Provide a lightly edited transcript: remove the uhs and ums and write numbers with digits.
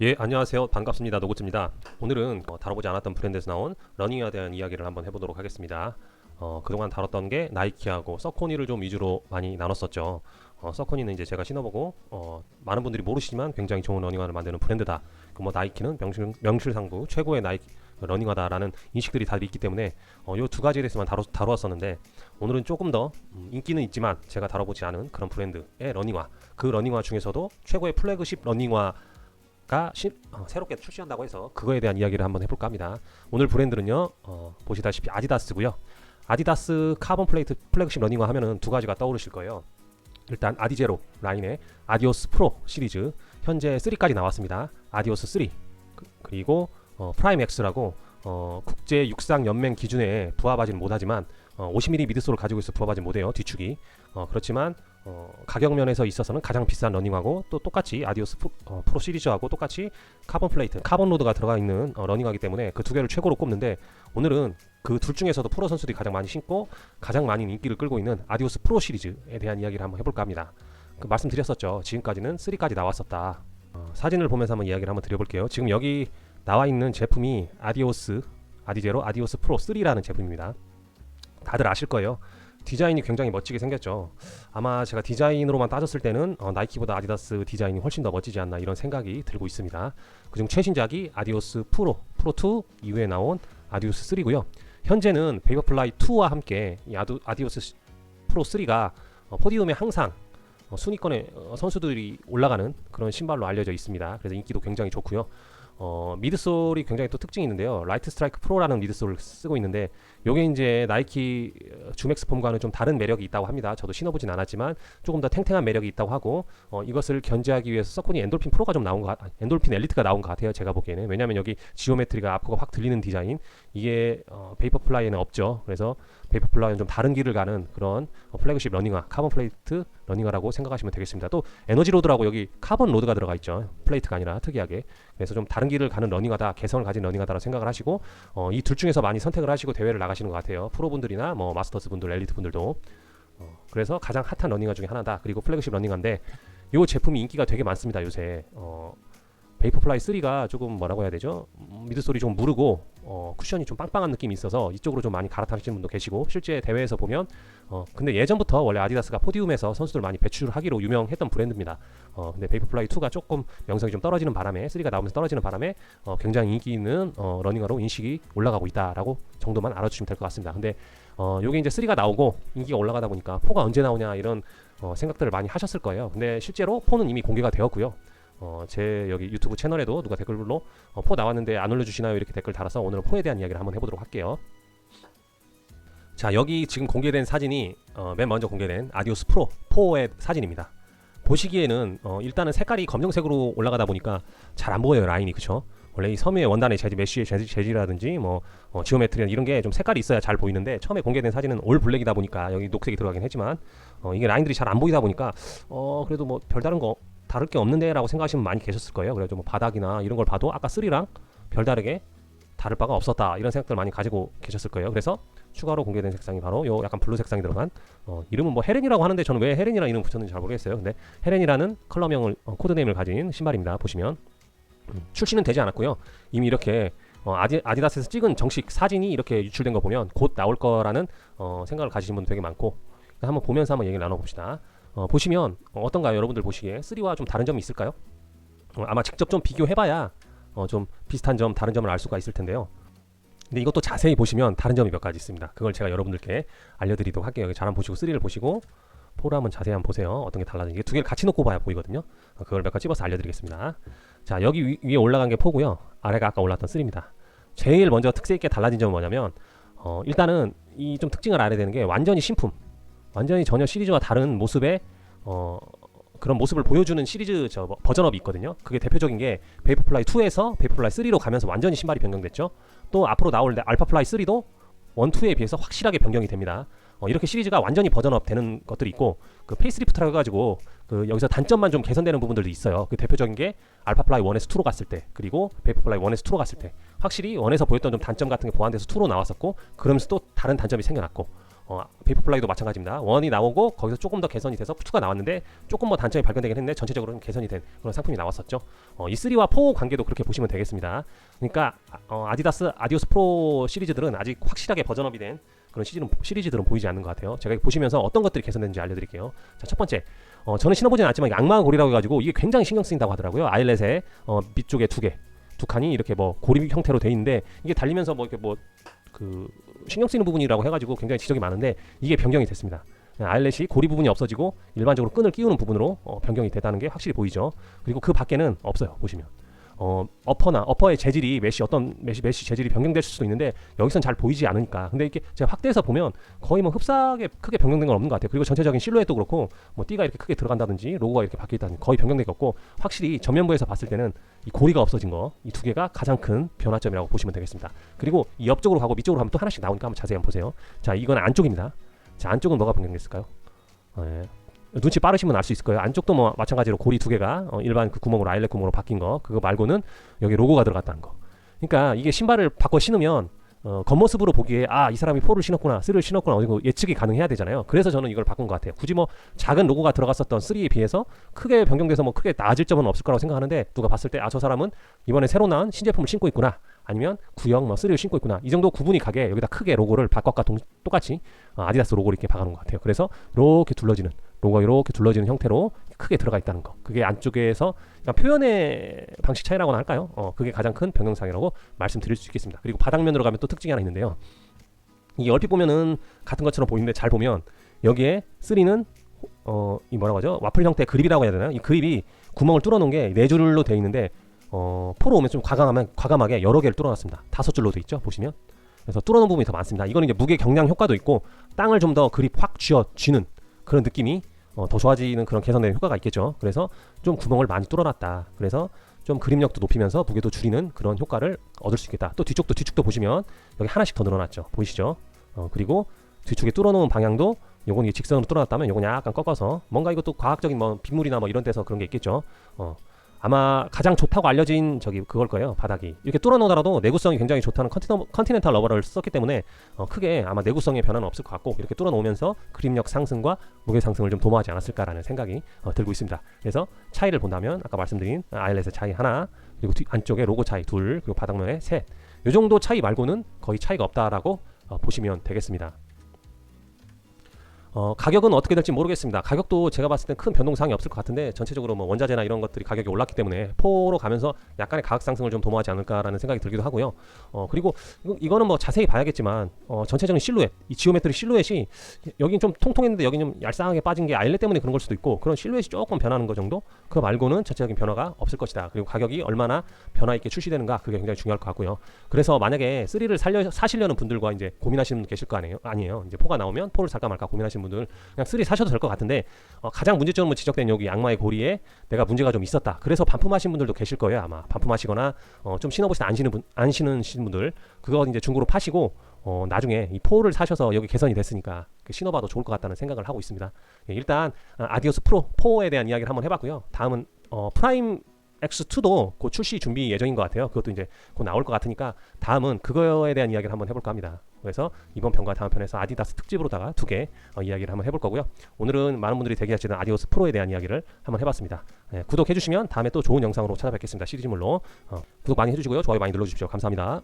예, 안녕하세요. 반갑습니다. 노고츠입니다. 오늘은 다뤄보지 않았던 브랜드에서 나온 러닝에 대한 이야기를 한번 해보도록 하겠습니다. 그동안 다뤘던 게 나이키하고 서코니를 좀 위주로 많이 나눴었죠. 서코니는 이제 제가 신어보고 많은 분들이 모르시지만 굉장히 좋은 러닝화를 만드는 브랜드다. 뭐 나이키는 명실상부 최고의 나이키 러닝화다라는 인식들이 다들 있기 때문에 이 두 가지에 대해서만 다루었었는데 오늘은 조금 더 인기는 있지만 제가 다뤄보지 않은 그런 브랜드의 러닝화, 그 러닝화 중에서도 최고의 플래그십 러닝화 가 새롭게 출시한다고 해서 그거에 대한 이야기를 한번 해볼까 합니다. 오늘 브랜드는요, 보시다시피 아디다스고요. 아디다스 카본 플레이트 플래그십 러닝화 하면은 두 가지가 떠오르실 거예요. 일단 아디제로 라인의 아디오스 프로 시리즈 현재 3까지 나왔습니다. 아디오스 3 그리고 프라임 X라고 국제 육상 연맹 기준에 부합하지는 못하지만 50mm 미드솔을 가지고 있어 부합하지 못해요. 뒤축이 그렇지만 가격 면에서 있어서는 가장 비싼 러닝화고 또 똑같이 아디오스 프로 시리즈하고 똑같이 카본 플레이트, 카본 로드가 들어가 있는 러닝화이기 때문에 그 두 개를 최고로 꼽는데 오늘은 그 둘 중에서도 프로 선수들이 가장 많이 신고 가장 많이 인기를 끌고 있는 아디오스 프로 시리즈에 대한 이야기를 한번 해볼까 합니다. 말씀드렸었죠. 지금까지는 3까지 나왔었다. 사진을 보면서 한번 이야기를 한번 드려볼게요. 지금 여기 나와 있는 제품이 아디제로 아디오스 프로 3라는 제품입니다. 다들 아실 거예요. 디자인이 굉장히 멋지게 생겼죠. 아마 제가 디자인으로만 따졌을 때는 나이키보다 아디다스 디자인이 훨씬 더 멋지지 않나 이런 생각이 들고 있습니다. 그중 최신작이 아디오스 프로2 이후에 나온 아디오스 3고요. 현재는 베이퍼플라이 2와 함께 이 아디오스 프로 3가 포디움에 항상 순위권에 선수들이 올라가는 그런 신발로 알려져 있습니다. 그래서 인기도 굉장히 좋고요. 미드솔이 굉장히 또 특징이 있는데요. 라이트 스트라이크 프로라는 미드솔을 쓰고 있는데 요게 이제 나이키 주맥스 폼과는 좀 다른 매력이 있다고 합니다. 저도 신어보진 않았지만 조금 더 탱탱한 매력이 있다고 하고 이것을 견제하기 위해서 서코니 엔돌핀 프로가 좀 엔돌핀 엘리트가 나온 것 같아요. 제가 보기에는. 왜냐하면 여기 지오메트리가 앞코가 확 들리는 디자인 이게 베이퍼플라이에는 없죠. 그래서 베이퍼플라이는 좀 다른 길을 가는 그런 플래그십 러닝화, 카본 플레이트 러닝화라고 생각하시면 되겠습니다. 또 에너지 로드라고 여기 카본 로드가 들어가 있죠. 플레이트가 아니라 특이하게. 그래서 좀 다른 길을 가는 러닝화다, 개성을 가진 러닝화다라고 생각을 하시고 이 둘 중에서 많이 선택을 하시고 대회를 나가시는 것 같아요. 프로분들이나 뭐 마스터스 분들, 엘리트 분들도. 그래서 가장 핫한 러닝화 중에 하나다. 그리고 플래그십 러닝화인데 이 제품이 인기가 되게 많습니다. 요새 베이퍼플라이 3가 조금 뭐라고 해야 되죠? 미드솔이 좀 무르고 쿠션이 좀 빵빵한 느낌이 있어서 이쪽으로 좀 많이 갈아타시는 분도 계시고 실제 대회에서 보면 근데 예전부터 원래 아디다스가 포디움에서 선수들 많이 배출하기로 유명했던 브랜드입니다. 근데 베이퍼플라이 2가 조금 명성이 좀 떨어지는 바람에 3가 나오면서 떨어지는 바람에 굉장히 인기 있는 러닝화로 인식이 올라가고 있다라고 정도만 알아주시면 될 것 같습니다. 근데 요게 이제 3가 나오고 인기가 올라가다 보니까 4가 언제 나오냐 이런 생각들을 많이 하셨을 거예요. 근데 실제로 4는 이미 공개가 되었고요. 제 여기 유튜브 채널에도 누가 댓글로 4 나왔는데 안 올려주시나요? 이렇게 댓글 달아서 오늘은 4에 대한 이야기를 한번 해보도록 할게요. 자, 여기 지금 공개된 사진이 맨 먼저 공개된 아디오스 프로 4의 사진입니다. 보시기에는 일단은 색깔이 검정색으로 올라가다 보니까 잘 안 보여요. 라인이. 그쵸? 원래 이 섬유의 원단의 재질, 메쉬의 재질이라든지 지오메트리 이런 게 좀 색깔이 있어야 잘 보이는데 처음에 공개된 사진은 올 블랙이다 보니까 여기 녹색이 들어가긴 했지만 이게 라인들이 잘 안 보이다 보니까 그래도 뭐 별다른 거 다를 게 없는데 라고 생각하시면 많이 계셨을 거예요. 그래서 뭐 바닥이나 이런 걸 봐도 아까 3랑 별다르게 다를 바가 없었다 이런 생각들 많이 가지고 계셨을 거예요. 그래서 추가로 공개된 색상이 바로 요 약간 블루 색상이 들어간 이름은 뭐 헤렌이라고 하는데 저는 왜 헤렌이라는 이름 붙였는지 잘 모르겠어요. 근데 헤렌이라는 컬러명을 코드네임을 가진 신발입니다. 보시면 출시는 되지 않았고요. 이미 이렇게 아디다스에서 찍은 정식 사진이 이렇게 유출된 거 보면 곧 나올 거라는 생각을 가지신 분도 되게 많고 한번 보면서 한번 얘기를 나눠봅시다. 보시면 어떤가요? 여러분들 보시기에 3와 좀 다른 점이 있을까요? 아마 직접 좀 비교해봐야 좀 비슷한 점, 다른 점을 알 수가 있을 텐데요. 근데 이것도 자세히 보시면 다른 점이 몇 가지 있습니다. 그걸 제가 여러분들께 알려드리도록 할게요. 여기 잘 한번 보시고 3를 보시고 4를 한번 자세히 한번 보세요. 어떤 게 달라지는지. 두 개를 같이 놓고 봐야 보이거든요. 그걸 몇 가지 집어서 알려드리겠습니다. 자, 여기 위에 올라간 게 4고요. 아래가 아까 올랐던 3입니다. 제일 먼저 특색 있게 달라진 점은 뭐냐면 일단은 이 좀 특징을 알아야 되는 게 완전히 신품, 완전히 전혀 시리즈와 다른 모습의 그런 모습을 보여주는 시리즈 버전업이 있거든요. 그게 대표적인 게 베이퍼플라이 2에서 베이퍼플라이 3로 가면서 완전히 신발이 변경됐죠. 또 앞으로 나올 알파플라이 3도 1, 2에 비해서 확실하게 변경이 됩니다. 이렇게 시리즈가 완전히 버전업 되는 것들이 있고 그 페이스리프트라고 해가지고 그 여기서 단점만 좀 개선되는 부분들도 있어요. 그 대표적인 게 알파플라이 1에서 2로 갔을 때 그리고 베이퍼플라이 1에서 2로 갔을 때 확실히 1에서 보였던 좀 단점 같은 게 보완돼서 2로 나왔었고 그러면서 또 다른 단점이 생겨났고 베이퍼플라이도 마찬가지입니다. 1이 나오고 거기서 조금 더 개선이 돼서 2가 나왔는데 조금 뭐 단점이 발견되긴 했는데 전체적으로는 개선이 된 그런 상품이 나왔었죠. 이 3와 4 관계도 그렇게 보시면 되겠습니다. 그러니까 아디다스 아디오스 프로 시리즈들은 아직 확실하게 버전업이 된 그런 시리즈들은 보이지 않는 것 같아요. 제가 보시면서 어떤 것들이 개선된지 알려드릴게요. 자, 첫 번째, 저는 신어보진 않았지만 악마의 고리라고 해가지고 이게 굉장히 신경 쓰인다고 하더라고요. 아일렛에 밑쪽에 두 칸이 이렇게 뭐 고리 형태로 돼 있는데 이게 달리면서 뭐 이렇게 뭐 그 신경 쓰이는 부분이라고 해가지고 굉장히 지적이 많은데 이게 변경이 됐습니다. 아일렛이 고리 부분이 없어지고 일반적으로 끈을 끼우는 부분으로 변경이 됐다는 게 확실히 보이죠. 그리고 그 밖에는 없어요. 보시면 어퍼의 재질이 메쉬 재질이 변경될 수도 있는데 여기선 잘 보이지 않으니까. 근데 이렇게 제가 확대해서 보면 거의 뭐 흡사하게 크게 변경된 건 없는 것 같아요. 그리고 전체적인 실루엣도 그렇고 뭐 띠가 이렇게 크게 들어간다든지 로고가 이렇게 바뀌었다든지 거의 변경된 게 없고, 확실히 전면부에서 봤을 때는 이 고리가 없어진 거, 이 두 개가 가장 큰 변화점이라고 보시면 되겠습니다. 그리고 이 옆쪽으로 가고 밑쪽으로 가면 또 하나씩 나오니까 한번 자세히 한번 보세요. 자, 이건 안쪽입니다. 자, 안쪽은 뭐가 변경됐을까요? 눈치 빠르시면 알 수 있을 거예요. 안쪽도 뭐 마찬가지로 고리 두 개가 일반 그 구멍으로 아일렛 구멍으로 바뀐 거, 그거 말고는 여기 로고가 들어갔다는 거. 그러니까 이게 신발을 바꿔 신으면 겉모습으로 보기에 이 사람이 4를 신었구나, 3를 신었구나, 이거 예측이 가능해야 되잖아요. 그래서 저는 이걸 바꾼 것 같아요. 굳이 뭐 작은 로고가 들어갔었던 3에 비해서 크게 변경돼서 뭐 크게 나아질 점은 없을 거라고 생각하는데, 누가 봤을 때 저 사람은 이번에 새로 나온 신제품을 신고 있구나, 아니면 구형 뭐 3를 신고 있구나, 이 정도 구분이 가게 여기다 크게 로고를 바깥과 똑같이 아디다스 로고를 이렇게 박아놓은 것 같아요. 그래서 이렇게 둘러지는 로고가 이렇게 둘러지는 형태로 크게 들어가 있다는 거, 그게 안쪽에서 표현의 방식 차이라고나 할까요? 그게 가장 큰 변경사항이라고 말씀드릴 수 있겠습니다. 그리고 바닥면으로 가면 또 특징이 하나 있는데요. 이게 얼핏 보면은 같은 것처럼 보이는데, 잘 보면 여기에 3는 이 뭐라고 하죠? 와플 형태의 그립이라고 해야 되나요? 이 그립이 구멍을 뚫어놓은 게 4줄로 되어 있는데 4로 오면 좀 과감하게 여러 개를 뚫어놨습니다. 5줄로 되어 있죠, 보시면. 그래서 뚫어놓은 부분이 더 많습니다. 이거는 이제 무게 경량 효과도 있고 땅을 좀 더 그립 확 쥐는 그런 느낌이 더 좋아지는 그런 개선된 효과가 있겠죠. 그래서 좀 구멍을 많이 뚫어놨다. 그래서 좀 그립력도 높이면서 무게도 줄이는 그런 효과를 얻을 수 있겠다. 또 뒤쪽도 보시면 여기 하나씩 더 늘어났죠. 보이시죠? 그리고 뒤쪽에 뚫어놓은 방향도 요건 이 직선으로 뚫어놨다면 요건 약간 꺾어서, 뭔가 이것도 과학적인 뭐 빗물이나 뭐 이런 데서 그런 게 있겠죠. 아마 가장 좋다고 알려진 그걸 거예요. 바닥이 이렇게 뚫어놓더라도 내구성이 굉장히 좋다는 컨티넨탈 러버를 썼기 때문에 크게 아마 내구성에 변화는 없을 것 같고, 이렇게 뚫어놓으면서 그립력 상승과 무게 상승을 좀 도모하지 않았을까라는 생각이 들고 있습니다. 그래서 차이를 본다면 아까 말씀드린 아일렛의 차이 하나, 그리고 안쪽에 로고 차이 둘, 그리고 바닥면에 셋, 이 정도 차이 말고는 거의 차이가 없다라고 보시면 되겠습니다. 가격은 어떻게 될지 모르겠습니다. 가격도 제가 봤을 때 큰 변동사항이 없을 것 같은데, 전체적으로 뭐 원자재나 이런 것들이 가격이 올랐기 때문에 4로 가면서 약간의 가격 상승을 좀 도모하지 않을까라는 생각이 들기도 하고요. 그리고 이거는 뭐 자세히 봐야겠지만 전체적인 실루엣, 이 지오메트리 실루엣이 여긴 좀 통통했는데 여긴 좀 얄쌍하게 빠진 게 아일렛 때문에 그런 걸 수도 있고, 그런 실루엣이 조금 변하는 거 정도? 그거 말고는 전체적인 변화가 없을 것이다. 그리고 가격이 얼마나 변화 있게 출시되는가, 그게 굉장히 중요할 것 같고요. 그래서 만약에 3를 사시려는 분들과 이제 고민하시는 분 계실 거 아니에요. 이제 4가 나오면 4를 살까 말까 고민하시는 분들 그냥 3 사셔도 될 것 같은데, 가장 문제점으로 지적된 여기 악마의 고리에 내가 문제가 좀 있었다, 그래서 반품하신 분들도 계실 거예요. 아마 반품하시거나 좀 신어보시다 안 신으신 분들, 그거 이제 중고로 파시고 나중에 이 4를 사셔서 여기 개선이 됐으니까 신어봐도 좋을 것 같다는 생각을 하고 있습니다. 일단 아디오스 프로 4에 대한 이야기를 한번 해봤고요. 다음은 프라임 X2도 곧 출시 준비 예정인 것 같아요. 그것도 이제 곧 나올 것 같으니까 다음은 그거에 대한 이야기를 한번 해볼까 합니다. 그래서 이번 편과 다음 편에서 아디다스 특집으로다가 2개 이야기를 한번 해볼 거고요. 오늘은 많은 분들이 대기하시는 아디오스 프로에 대한 이야기를 한번 해봤습니다. 구독해주시면 다음에 또 좋은 영상으로 찾아뵙겠습니다. 시리즈물로 구독 많이 해주시고요. 좋아요 많이 눌러주십시오. 감사합니다.